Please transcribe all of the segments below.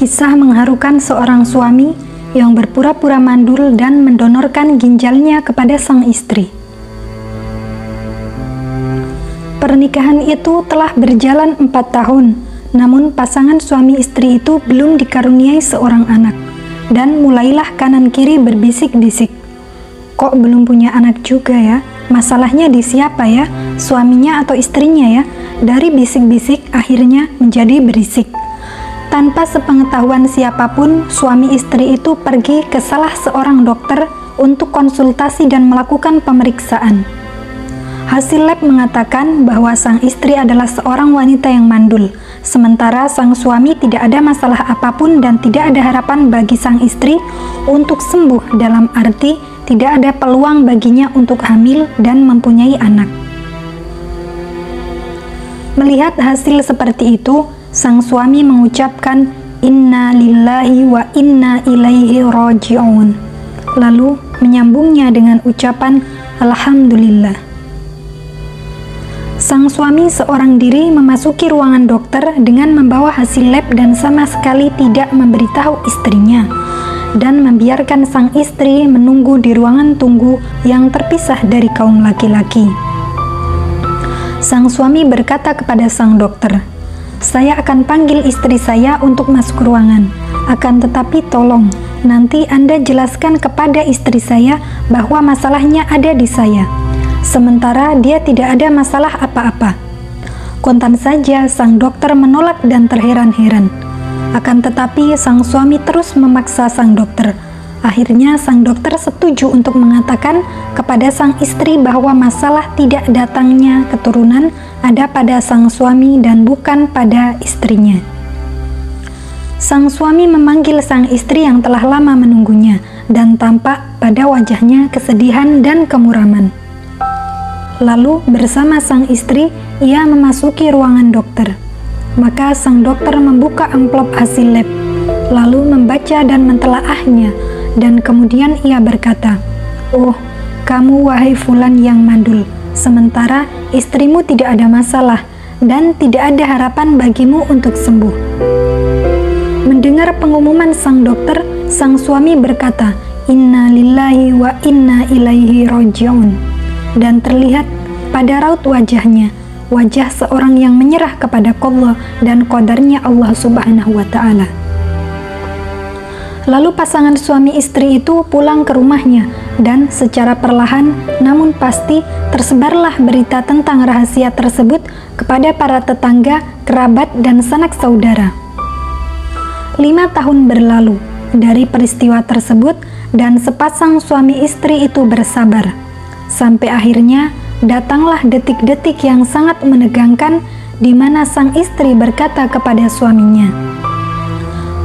Kisah mengharukan seorang suami yang berpura-pura mandul dan mendonorkan ginjalnya kepada sang istri. Pernikahan itu telah berjalan 4 tahun, namun pasangan suami istri itu belum dikaruniai seorang anak, dan mulailah kanan kiri berbisik-bisik. Kok belum punya anak juga ya? Masalahnya di siapa ya? Suaminya atau istrinya ya? Dari bisik-bisik akhirnya menjadi berisik. Tanpa sepengetahuan siapapun, suami istri itu pergi ke salah seorang dokter untuk konsultasi dan melakukan pemeriksaan. Hasil lab mengatakan bahwa sang istri adalah seorang wanita yang mandul, sementara sang suami tidak ada masalah apapun dan tidak ada harapan bagi sang istri untuk sembuh, dalam arti tidak ada peluang baginya untuk hamil dan mempunyai anak. Melihat hasil seperti itu, sang suami mengucapkan "Inna lillahi wa inna ilaihi raji'un", lalu menyambungnya dengan ucapan "Alhamdulillah". Sang suami seorang diri memasuki ruangan dokter dengan membawa hasil lab dan sama sekali tidak memberitahu istrinya, dan membiarkan sang istri menunggu di ruangan tunggu yang terpisah dari kaum laki-laki. Sang suami berkata kepada sang dokter, "Saya akan panggil istri saya untuk masuk ruangan. Akan tetapi tolong, nanti Anda jelaskan kepada istri saya bahwa masalahnya ada di saya. Sementara dia tidak ada masalah apa-apa." Kontan saja sang dokter menolak dan terheran-heran. Akan tetapi sang suami terus memaksa sang dokter. Akhirnya sang dokter setuju untuk mengatakan kepada sang istri bahwa masalah tidak datangnya keturunan ada pada sang suami dan bukan pada istrinya. Sang suami memanggil sang istri yang telah lama menunggunya, dan tampak pada wajahnya kesedihan dan kemuraman. Lalu bersama sang istri, ia memasuki ruangan dokter. Maka sang dokter membuka amplop hasil lab, lalu membaca dan mentelaahnya, dan kemudian ia berkata, "Oh, kamu wahai fulan yang mandul, sementara istrimu tidak ada masalah, dan tidak ada harapan bagimu untuk sembuh." Mendengar pengumuman sang dokter, sang suami berkata, "Inna lillahi wa inna ilaihi raji'un." Dan terlihat pada raut wajahnya, wajah seorang yang menyerah kepada Allah dan qadarnya Allah Subhanahu wa Ta'ala. Lalu pasangan suami istri itu pulang ke rumahnya, dan secara perlahan namun pasti tersebarlah berita tentang rahasia tersebut kepada para tetangga, kerabat, dan sanak saudara. 5 tahun berlalu dari peristiwa tersebut, dan sepasang suami istri itu bersabar. Sampai akhirnya datanglah detik-detik yang sangat menegangkan, di mana sang istri berkata kepada suaminya,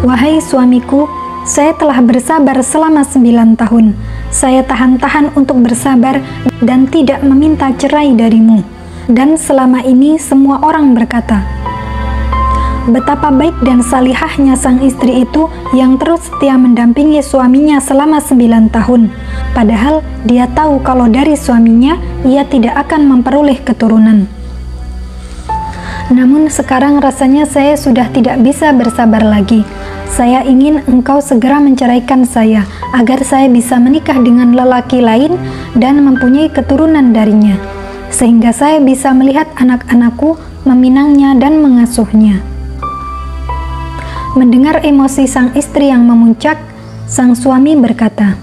"Wahai suamiku, saya telah bersabar selama 9 tahun. Saya tahan-tahan untuk bersabar dan tidak meminta cerai darimu." Dan selama ini semua orang berkata, betapa baik dan salihahnya sang istri itu yang terus setia mendampingi suaminya selama 9 tahun. Padahal dia tahu kalau dari suaminya ia tidak akan memperoleh keturunan. Namun sekarang rasanya saya sudah tidak bisa bersabar lagi. Saya ingin engkau segera menceraikan saya, agar saya bisa menikah dengan lelaki lain dan mempunyai keturunan darinya, sehingga saya bisa melihat anak-anakku, meminangnya dan mengasuhnya. Mendengar emosi sang istri yang memuncak, sang suami berkata,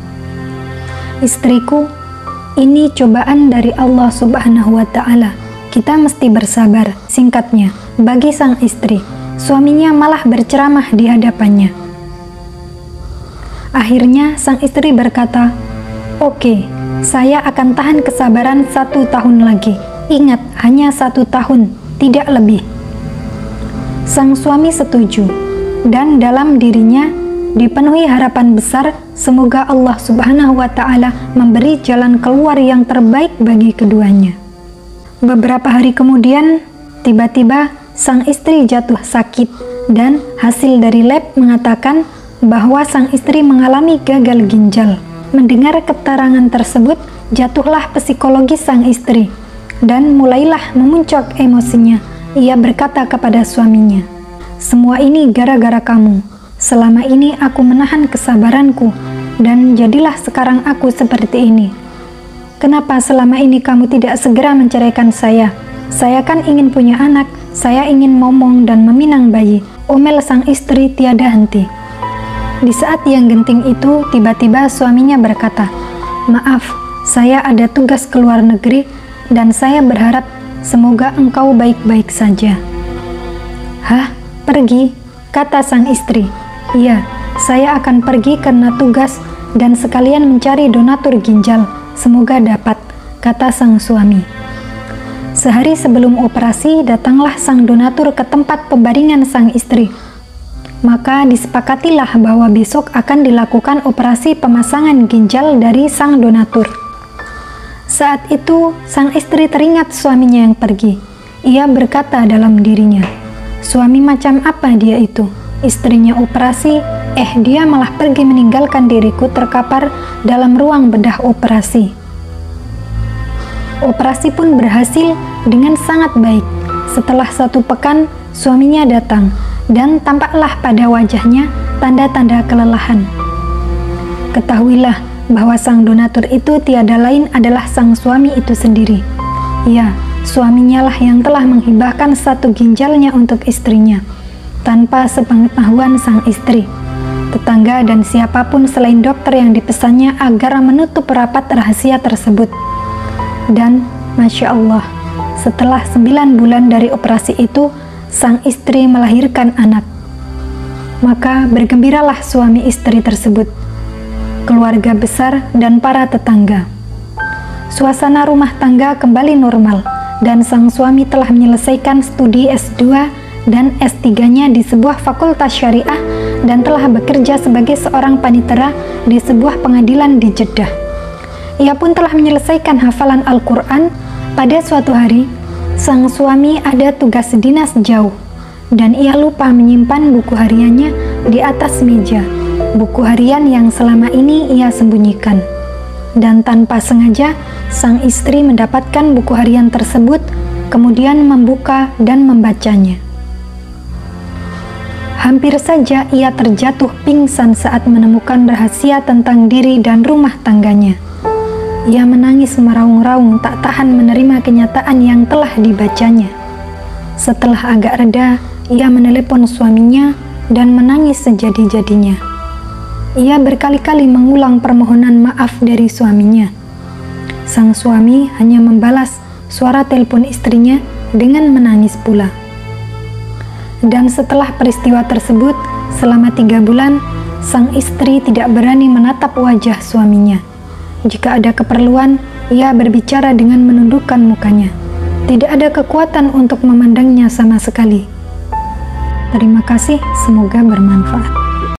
"Istriku, ini cobaan dari Allah Subhanahu wa Ta'ala. Kita mesti bersabar." Singkatnya, bagi sang istri, suaminya malah berceramah di hadapannya. Akhirnya sang istri berkata, "Oke, saya akan tahan kesabaran 1 tahun lagi. Ingat, hanya 1 tahun, tidak lebih." Sang suami setuju, dan dalam dirinya dipenuhi harapan besar semoga Allah Subhanahu wa Ta'ala memberi jalan keluar yang terbaik bagi keduanya. Beberapa hari kemudian, tiba-tiba sang istri jatuh sakit, dan hasil dari lab mengatakan bahwa sang istri mengalami gagal ginjal. Mendengar keterangan tersebut, jatuhlah psikologis sang istri, dan mulailah memuncak emosinya. Ia berkata kepada suaminya, "Semua ini gara-gara kamu. Selama ini aku menahan kesabaranku, dan jadilah sekarang aku seperti ini. Kenapa selama ini kamu tidak segera menceraikan saya? Saya kan ingin punya anak, saya ingin momong dan meminang bayi. Omel sang istri tiada henti. Di saat yang genting itu, tiba-tiba suaminya berkata, "Maaf, saya ada tugas ke luar negeri, dan saya berharap semoga engkau baik-baik saja." "Hah, pergi?" kata sang istri. "Iya, saya akan pergi karena tugas dan sekalian mencari donatur ginjal. Semoga dapat," kata sang suami. Sehari sebelum operasi, datanglah sang donatur ke tempat pembaringan sang istri. Maka disepakatilah bahwa besok akan dilakukan operasi pemasangan ginjal dari sang donatur. Saat itu, sang istri teringat suaminya yang pergi. Ia berkata dalam dirinya, "Suami macam apa dia itu? Istrinya operasi, dia malah pergi meninggalkan diriku terkapar dalam ruang bedah operasi." Operasi pun berhasil dengan sangat baik. Setelah 1 pekan, suaminya datang dan tampaklah pada wajahnya tanda-tanda kelelahan. Ketahuilah bahwa sang donatur itu tiada lain adalah sang suami itu sendiri. Ya, suaminya lah yang telah menghibahkan 1 ginjalnya untuk istrinya, tanpa sepengetahuan sang istri, tetangga dan siapapun selain dokter yang dipesannya agar menutup rapat rahasia tersebut. Dan Masya Allah, setelah 9 bulan dari operasi itu, sang istri melahirkan anak. Maka bergembiralah suami istri tersebut, keluarga besar dan para tetangga. Suasana rumah tangga kembali normal, dan sang suami telah menyelesaikan studi S2 dan S3-nya di sebuah fakultas syariah dan telah bekerja sebagai seorang panitera di sebuah pengadilan di Jeddah. Ia pun telah menyelesaikan hafalan Al-Quran. Pada suatu hari, sang suami ada tugas dinas jauh, dan ia lupa menyimpan buku hariannya di atas meja, buku harian yang selama ini ia sembunyikan. Dan tanpa sengaja, sang istri mendapatkan buku harian tersebut, kemudian membuka dan membacanya. Hampir saja ia terjatuh pingsan saat menemukan rahasia tentang diri dan rumah tangganya. Ia menangis meraung-raung, tak tahan menerima kenyataan yang telah dibacanya. Setelah agak reda, ia menelepon suaminya dan menangis sejadi-jadinya. Ia berkali-kali mengulang permohonan maaf dari suaminya. Sang suami hanya membalas suara telepon istrinya dengan menangis pula. Dan setelah peristiwa tersebut, selama 3 bulan, sang istri tidak berani menatap wajah suaminya. Jika ada keperluan, ia berbicara dengan menundukkan mukanya. Tidak ada kekuatan untuk memandangnya sama sekali. Terima kasih, semoga bermanfaat.